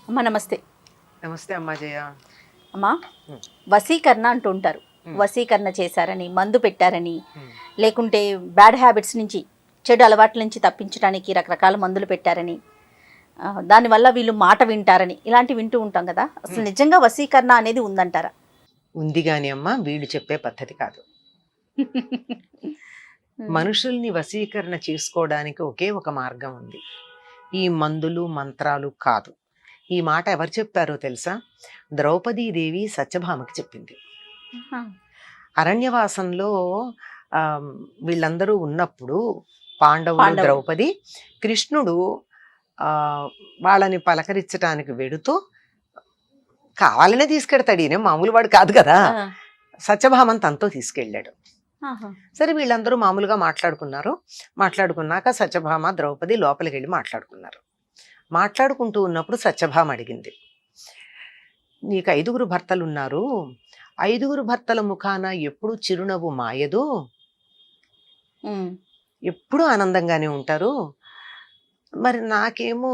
అమ్మ నమస్తే. నమస్తే అమ్మా జయ. అమ్మా, వశీకరణ అంటూ ఉంటారు. వశీకరణ చేశారని, మందు పెట్టారని, లేకుంటే బ్యాడ్ హ్యాబిట్స్ నుంచి, చెడు అలవాట్ల నుంచి తప్పించడానికి రకరకాల మందులు పెట్టారని, దానివల్ల వీళ్ళు మాట వింటారని, ఇలాంటివి వింటూ ఉంటాం కదా. అసలు నిజంగా వశీకరణ అనేది ఉందంటారా? ఉంది గాని అమ్మా, వీళ్ళు చెప్పే పద్ధతి కాదు. మనుషుల్ని వశీకరణ చేసుకోవడానికి ఒకే ఒక మార్గం ఉంది. ఈ మందులు మంత్రాలు కాదు. ఈ మాట ఎవరు చెప్పారో తెలుసా? ద్రౌపదీదేవి సత్యభామకి చెప్పింది. అరణ్యవాసంలో వీళ్ళందరూ ఉన్నప్పుడు పాండవులు, ద్రౌపది, కృష్ణుడు వాళ్ళని పలకరించడానికి వెడుతూ కావాలనే తీసుకెడతాడు. ఈయన మామూలు వాడు కాదు కదా. సత్యభామని తనతో తీసుకెళ్ళాడు. సరే, వీళ్ళందరూ మామూలుగా మాట్లాడుకున్నాక సత్యభామ, ద్రౌపది లోపలికి వెళ్ళి మాట్లాడుకుంటూ ఉన్నప్పుడు సత్యభామ అడిగింది, నీకు 5 భర్తలు ఉన్నారు, 5 భర్తల ముఖాన ఎప్పుడు చిరునవ్వు మాయదు, ఎప్పుడు ఆనందంగానే ఉంటారు. మరి నాకేమో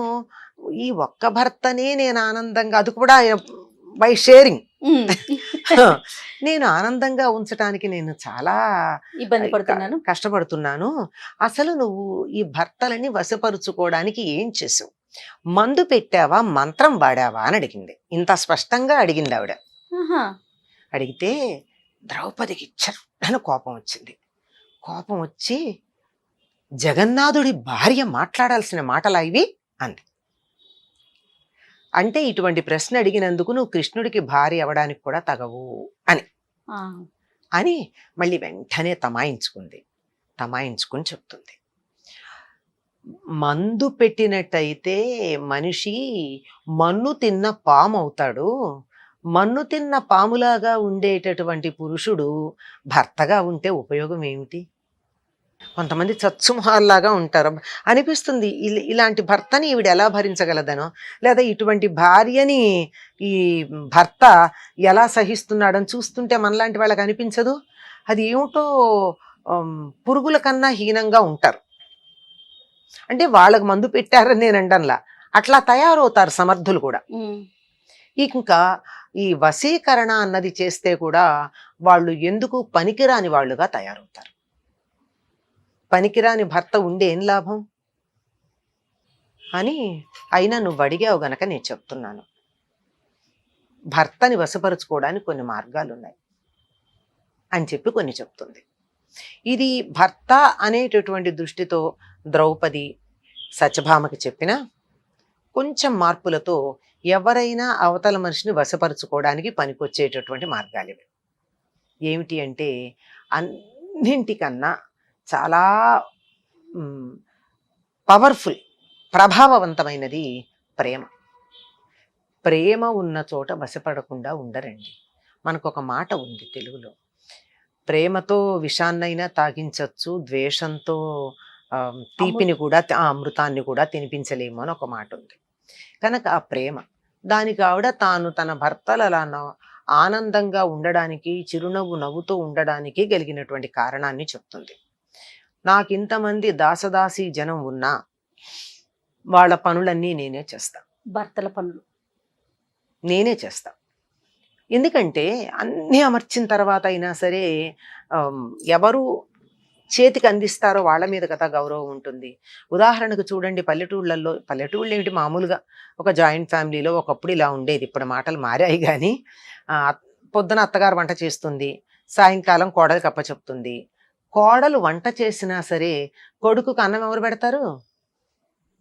ఈ ఒక్క భర్తనే నేను ఆనందంగా, అది కూడా బై షేరింగ్, నేను ఆనందంగా ఉంచడానికి నేను చాలా కష్టపడుతున్నాను. అసలు నువ్వు ఈ భర్తలని వశపరుచుకోవడానికి ఏం చేసావు? మందు పెట్టావా, మంత్రం వాడావా అని అడిగింది. ఇంత స్పష్టంగా అడిగింది ఆవిడ. అడిగితే ద్రౌపదికి చట్టన కోపం వచ్చింది. కోపం వచ్చి, జగన్నాథుడి భార్య మాట్లాడాల్సిన మాటలా ఇవి అంది. అంటే ఇటువంటి ప్రశ్న అడిగినందుకు నువ్వు కృష్ణుడికి భార్య అవ్వడానికి కూడా తగవు అని మళ్ళీ వెంటనే తమాయించుకుని చెప్తుంది. మందు పెట్టినట్టయితే మనిషి మన్ను తిన్న పాము అవుతాడు. మన్ను తిన్న పాములాగా ఉండేటటువంటి పురుషుడు భర్తగా ఉంటే ఉపయోగం ఏమిటి? కొంతమంది చచ్చుమహాల్లాగా ఉంటారు అనిపిస్తుంది. ఇలాంటి భర్తని ఈవిడ ఎలా భరించగలదనో, లేదా ఇటువంటి భార్యని ఈ భర్త ఎలా సహిస్తున్నాడని చూస్తుంటే మనలాంటి వాళ్ళకి అనిపించదు. అది ఏమిటో పురుగుల కన్నా హీనంగా ఉంటారు. అంటే వాళ్ళకు మందు పెట్టారని నేను అంటంలా, అట్లా తయారవుతారు సమర్థులు కూడా. ఇంకా ఈ వశీకరణ అన్నది చేస్తే కూడా వాళ్ళు ఎందుకు పనికిరాని వాళ్ళుగా తయారవుతారు. పనికిరాని భర్త ఉండే ఏం లాభం అని. అయినా నువ్వు అడిగావు గనక నేను చెప్తున్నాను. భర్తని వశపరుచుకోవడానికి కొన్ని మార్గాలు ఉన్నాయి అని చెప్పి కొన్ని చెప్తుంది. ఇది భర్త అనేటటువంటి దృష్టితో ద్రౌపది సత్యభామకి చెప్పిన కొంచెం మార్పులతో ఎవరైనా అవతల మనిషిని వశపరుచుకోవడానికి పనికొచ్చేటటువంటి మార్గాలు ఇవి. ఏమిటి అంటే, అన్నింటికన్నా చాలా పవర్ఫుల్, ప్రభావవంతమైనది ప్రేమ. ప్రేమ ఉన్న చోట వశపడకుండా ఉండరండి. మనకు ఒక మాట ఉంది తెలుగులో, ప్రేమతో విషాన్నైనా తాగించవచ్చు, ద్వేషంతో తీపిని కూడా, అమృతాన్ని కూడా తినిపించలేము అని ఒక మాట ఉంది. కనుక ఆ ప్రేమ, దానికి ఆవిడ తాను తన భర్తలు అలా ఆనందంగా ఉండడానికి, చిరునవ్వు నవ్వుతూ ఉండడానికి కలిగినటువంటి కారణాన్ని చెప్తుంది. నాకు ఇంతమంది దాసదాసి జనం ఉన్నా వాళ్ళ పనులన్నీ నేనే చేస్తా, భర్తల పనులు నేనే చేస్తా. ఎందుకంటే అన్నీ అమర్చిన తర్వాత అయినా సరే ఎవరు చేతికి అందిస్తారో వాళ్ళ మీద కదా గౌరవం ఉంటుంది. ఉదాహరణకు చూడండి, పల్లెటూళ్ళు ఏమిటి, మామూలుగా ఒక జాయింట్ ఫ్యామిలీలో ఒకప్పుడు ఇలా ఉండేది. ఇప్పుడు మాటలు మారాయి. కానీ పొద్దున అత్తగారు వంట చేస్తుంది, సాయంకాలం కోడలికి అప్పచెప్తుంది. కోడలు వంట చేసినా సరే కొడుకుకు అన్నం ఎవరు పెడతారు?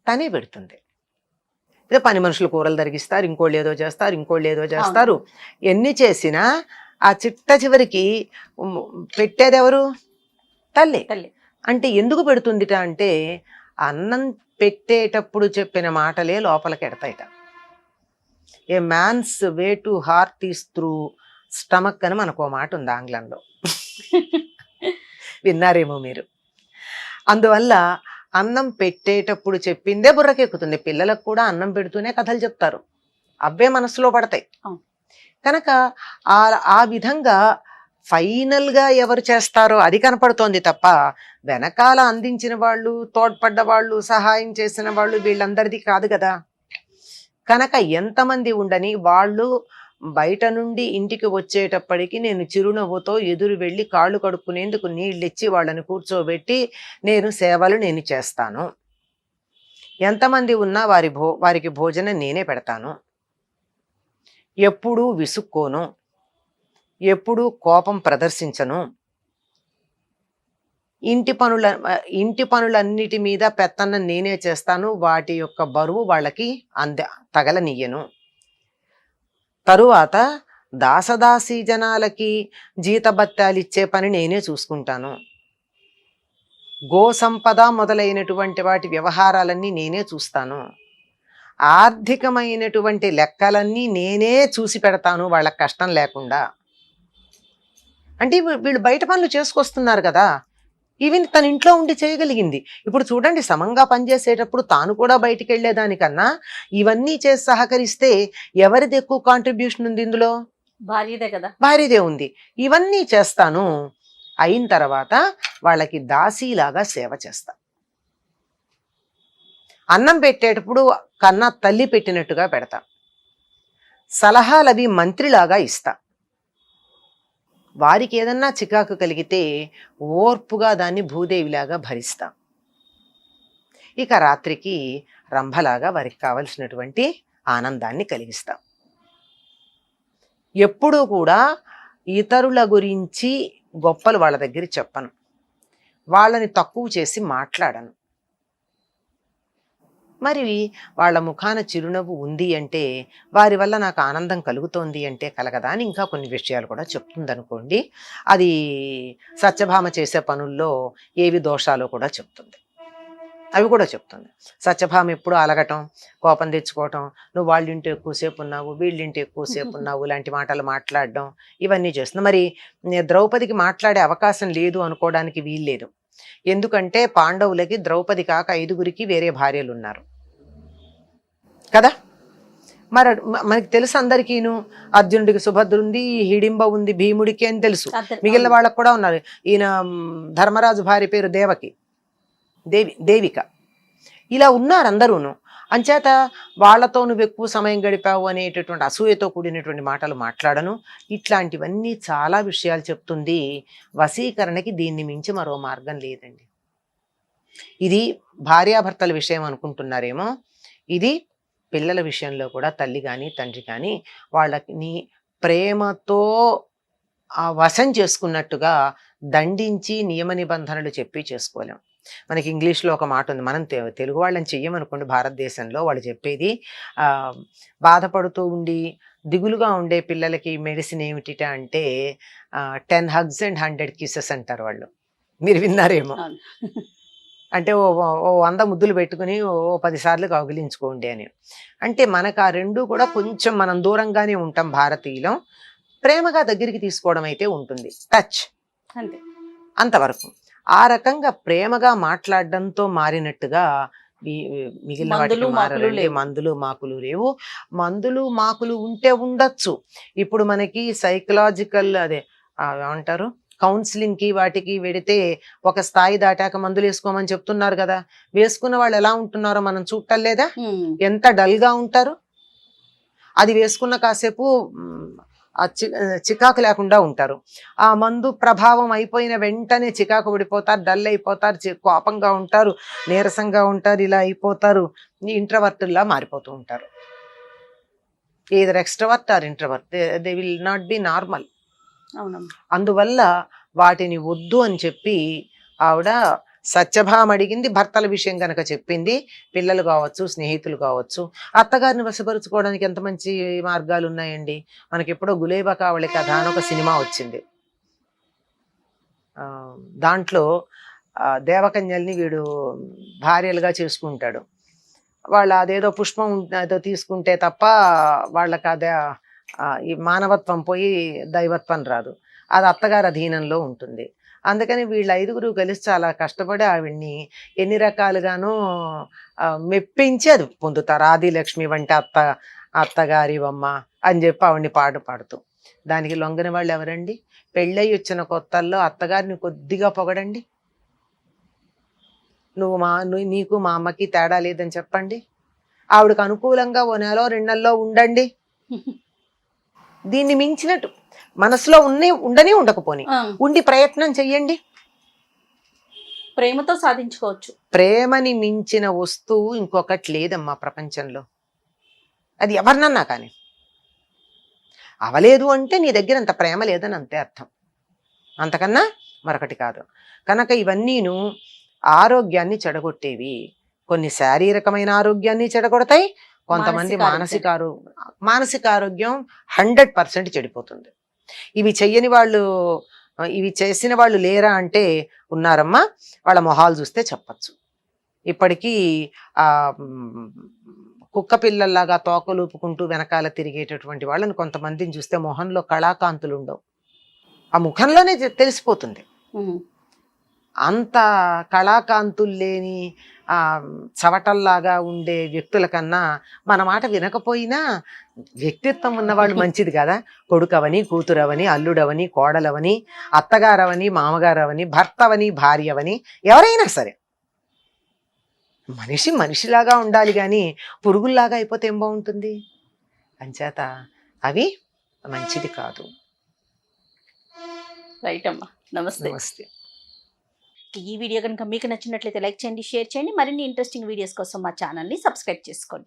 తనే పెడుతుంది. ఇదే పని మనుషులు కూరలు తరిగిస్తారు, ఇంకోళ్ళు ఏదో చేస్తారు. ఎన్ని చేసినా ఆ చిట్ట చివరికి పెట్టేది ఎవరు? తల్లి. అంటే ఎందుకు పెడుతుందిట అంటే, అన్నం పెట్టేటప్పుడు చెప్పిన మాటలే లోపలికి ఎడతాయిట. A man's way to heart is through stomach అని మనకు ఓ మాట ఉంది ఆంగ్లంలో. విన్నారేమో మీరు. అందువల్ల అన్నం పెట్టేటప్పుడు చెప్పిందే బుర్రకెక్కుతుంది. పిల్లలకు కూడా అన్నం పెడుతూనే కథలు చెప్తారు, అవే మనసులో పడతాయి. కనుక ఆ విధంగా ఫైనల్గా ఎవరు చేస్తారో అది కనపడుతోంది తప్ప, వెనకాల అందించిన వాళ్ళు, తోడ్పడ్డ వాళ్ళు, సహాయం చేసిన వాళ్ళు వీళ్ళందరిది కాదు కదా. కనుక ఎంతమంది ఉండని వాళ్ళు బయట నుండి ఇంటికి వచ్చేటప్పటికి నేను చిరునవ్వుతో ఎదురు వెళ్ళి కాళ్ళు కడుక్కునేందుకు నీళ్ళిచ్చి వాళ్ళని కూర్చోబెట్టి నేను చేస్తాను. ఎంతమంది ఉన్నా వారికి భోజనం నేనే పెడతాను. ఎప్పుడూ విసుక్కోను, ఎప్పుడూ కోపం ప్రదర్శించను. ఇంటి పనులన్నిటి మీద పెత్తనం నేనే చేస్తాను. వాటి యొక్క బరువు వాళ్ళకి తగలనియ్యను. తరువాత దాసదాసీ జనాలకి జీతభత్యాలిచ్చే పని నేనే చూసుకుంటాను. గో సంపద మొదలైనటువంటి వాటి వ్యవహారాలన్నీ నేనే చూస్తాను. ఆర్థికమైనటువంటి లెక్కలన్నీ నేనే చూసి పెడతాను వాళ్ళకి కష్టం లేకుండా. అంటే వీళ్ళు బయట పనులు చేసుకొస్తున్నారు కదా, ఈవెన్ తన ఇంట్లో ఉండి చేయగలిగింది. ఇప్పుడు చూడండి, సమంగా పనిచేసేటప్పుడు తాను కూడా బయటికి వెళ్ళేదానికన్నా ఇవన్నీ చేసి సహకరిస్తే ఎవరిది ఎక్కువ కాంట్రిబ్యూషన్ ఉంది ఇందులో? భార్యదే కదా. భార్యదే ఉంది. ఇవన్నీ చేస్తాను. అయిన తర్వాత వాళ్ళకి దాసీలాగా సేవ చేస్తా. అన్నం పెట్టేటప్పుడు కన్నా తల్లి పెట్టినట్టుగా పెడతా. సలహాలవి మంత్రిలాగా ఇస్తా. వారికి ఏదన్నా చికాకు కలిగితే ఓర్పుగా దాన్ని భూదేవిలాగా భరిస్తా. ఇక రాత్రికి రంభలాగా వారికి కావలసినటువంటి ఆనందాన్ని కలిగిస్తా. ఎప్పుడూ కూడా ఇతరుల గురించి గొప్పలు వాళ్ళ దగ్గర చెప్పను. వాళ్ళని తక్కువ చేసి మాట్లాడను. మరి వాళ్ళ ముఖాన చిరునవ్వు ఉంది అంటే వారి వల్ల నాకు ఆనందం కలుగుతోంది అంటే కలగదా అని ఇంకా కొన్ని విషయాలు కూడా చెప్తుందనుకోండి. అది సత్యభామ చేసే పనుల్లో ఏవి దోషాలో కూడా చెప్తుంది. అవి కూడా చెప్తుంది. సత్యభామ ఎప్పుడు అలగటం, కోపం తెచ్చుకోవటం, నువ్వు వాళ్ళింటి ఎక్కువసేపు ఉన్నావు, వీళ్ళింటి ఎక్కువసేపు ఉన్నావు లాంటి మాటలు మాట్లాడడం, ఇవన్నీ చేస్తుంది. మరి ద్రౌపదికి మాట్లాడే అవకాశం లేదు అనుకోవడానికి వీల్లేదు. ఎందుకంటే పాండవులకి ద్రౌపది కాక 5గురికి వేరే భార్యలు ఉన్నారు కదా. మరి మనకి తెలుసు అందరికీను, అర్జునుడికి సుభద్ర ఉంది, హిడింబ ఉంది, భీముడికి అని తెలుసు. మిగిలిన వాళ్ళకు కూడా ఉన్నారు. ఈయన ధర్మరాజు భార్య పేరు దేవిక. ఇలా ఉన్నారు అందరూను. అంచేత వాళ్ళతో నువ్వు ఎక్కువ సమయం గడిపావు అనేటటువంటి అసూయతో కూడినటువంటి మాటలు మాట్లాడను. ఇట్లాంటివన్నీ చాలా విషయాలు చెప్తుంది. వశీకరణకి దీన్ని మించి మరో మార్గం లేదండి. ఇది భార్యాభర్తల విషయం అనుకుంటున్నారేమో, ఇది పిల్లల విషయంలో కూడా తల్లి కానీ తండ్రి కానీ వాళ్ళని ప్రేమతో వశం చేసుకున్నట్టుగా దండించి నియమ నిబంధనలు చెప్పి చేసుకోలేం. మనకి ఇంగ్లీష్లో ఒక మాట ఉంది, మనం తెలుగు వాళ్ళని చెయ్యమనుకోండి భారతదేశంలో, వాళ్ళు చెప్పేది బాధపడుతూ ఉండి దిగులుగా ఉండే పిల్లలకి మెడిసిన్ ఏమిటిట అంటే 10 hugs and 100 kisses అంటారు వాళ్ళు. మీరు విన్నారేమో. అంటే ఓ 100 ముద్దులు పెట్టుకుని ఓ 10 సార్లు కౌగిలించుకోండి అని. అంటే మనకు ఆ రెండు కూడా కొంచెం మనం దూరంగానే ఉంటాం భారతీయులం. ప్రేమగా దగ్గరికి తీసుకోవడం అయితే ఉంటుంది, టచ్ అంతే, అంతవరకు. ఆ రకంగా ప్రేమగా మాట్లాడడంతో మారినట్టుగా మిగిలిన వాటికి మారండి. మందులు మాకులు లేవు. మందులు మాకులు ఉంటే ఉండొచ్చు. ఇప్పుడు మనకి సైకలాజికల్ ఏమంటారు, కౌన్సిలింగ్ కి వాటికి వెడితే ఒక స్థాయి దాటాక మందులు వేసుకోమని చెప్తున్నారు కదా. వేసుకున్న వాళ్ళు ఎలా ఉంటున్నారో మనం చూడటం లేదా? ఎంత డల్ గా ఉంటారు. అది వేసుకున్న కాసేపు చికాకు లేకుండా ఉంటారు. ఆ మందు ప్రభావం అయిపోయిన వెంటనే చికాకు పడిపోతారు, డల్ అయిపోతారు, కోపంగా ఉంటారు, నీరసంగా ఉంటారు, ఇలా అయిపోతారు, ఇంట్రవర్ట్లా మారిపోతూ ఉంటారు. Either extrovert or introvert, they will not be normal. అందువల్ల వాటిని వద్దు అని చెప్పి ఆవిడ సత్యభామ అడిగింది. భర్తల విషయం కనుక చెప్పింది. పిల్లలు కావచ్చు, స్నేహితులు కావచ్చు, అత్తగారిని వశపరుచుకోవడానికి ఎంత మంచి మార్గాలు ఉన్నాయండి. మనకి ఎప్పుడో గులేబా కావళి కథ అని ఒక సినిమా వచ్చింది. దాంట్లో దేవకన్యల్ని వీడు భార్యలుగా చేసుకుంటాడు. వాళ్ళు అదేదో పుష్పం ఏదో తీసుకుంటే తప్ప వాళ్ళకి అదే ఈ మానవత్వం పోయి దైవత్వం రాదు. అది అత్తగారి అధీనంలో ఉంటుంది. అందుకని వీళ్ళ 5గురు కలిసి చాలా కష్టపడి ఆవిడ్ని ఎన్ని రకాలుగానో మెప్పించి అది పొందుతారు. ఆదిలక్ష్మి వంటి అత్తగారివమ్మ అని చెప్పి ఆవిడ్ని పాడుతూ. దానికి లొంగని వాళ్ళు ఎవరండి? పెళ్ళయి వచ్చిన కొత్తల్లో అత్తగారిని కొద్దిగా పొగడండి. నీకు మా అమ్మకి తేడా లేదని చెప్పండి. ఆవిడకు అనుకూలంగా ఓ నెలలో 2 నెలల్లో ఉండండి. దీన్ని మించినట్టు మనసులో ఉండని ఉండకపోని ఆ, ఉండి ప్రయత్నం చెయ్యండి. ప్రేమతో సాధించుకోవచ్చు. ప్రేమని మించిన వస్తువు ఇంకొకటి లేదమ్మా ప్రపంచంలో. అది ఎవరినన్నా కానీ. అవలేదు అంటే నీ దగ్గర అంత ప్రేమ లేదని అంతే అర్థం, అంతకన్నా మరొకటి కాదు. కనుక ఇవన్నీను ఆరోగ్యాన్ని చెడగొట్టేవి. కొన్ని శారీరకమైన ఆరోగ్యాన్ని చెడగొడతాయి, కొంతమంది మానసిక ఆరోగ్యం 100% చెడిపోతుంది. ఇవి చెయ్యని వాళ్ళు, ఇవి చేసిన వాళ్ళు లేరా అంటే ఉన్నారమ్మా. వాళ్ళ మొహాలు చూస్తే చెప్పచ్చు. ఇప్పటికీ ఆ కుక్క పిల్లల్లాగా తోకలూపుకుంటూ వెనకాల తిరిగేటటువంటి వాళ్ళని కొంతమందిని చూస్తే మొహంలో కళాకాంతులు ఉండవు. ఆ ముఖంలోనే తెలిసిపోతుంది. అంత కళాకాంతులు లేని చవటల్లాగా ఉండే వ్యక్తుల కన్నా మన మాట వినకపోయినా వ్యక్తిత్వం ఉన్నవాళ్ళు మంచిది కదా. కొడుకవని, కూతురవని, అల్లుడవని, కోడలవని, అత్తగారవని, మామగారవని, భర్తవని, భార్యవని, ఎవరైనా సరే మనిషిలాగా ఉండాలి కానీ పురుగుల్లాగా అయిపోతే ఏం బాగుంటుంది? అంచేత అవి మంచిది కాదు. రైట్ అమ్మా, నమస్తే. నమస్తే. ఈ వీడియో కనుక మీకు నచ్చినట్లయితే లైక్ చేయండి, షేర్ చేయండి. మరిన్ని ఇంట్రెస్టింగ్ వీడియోస్ కోసం మా ఛానల్ని సబ్స్క్రైబ్ చేసుకోండి.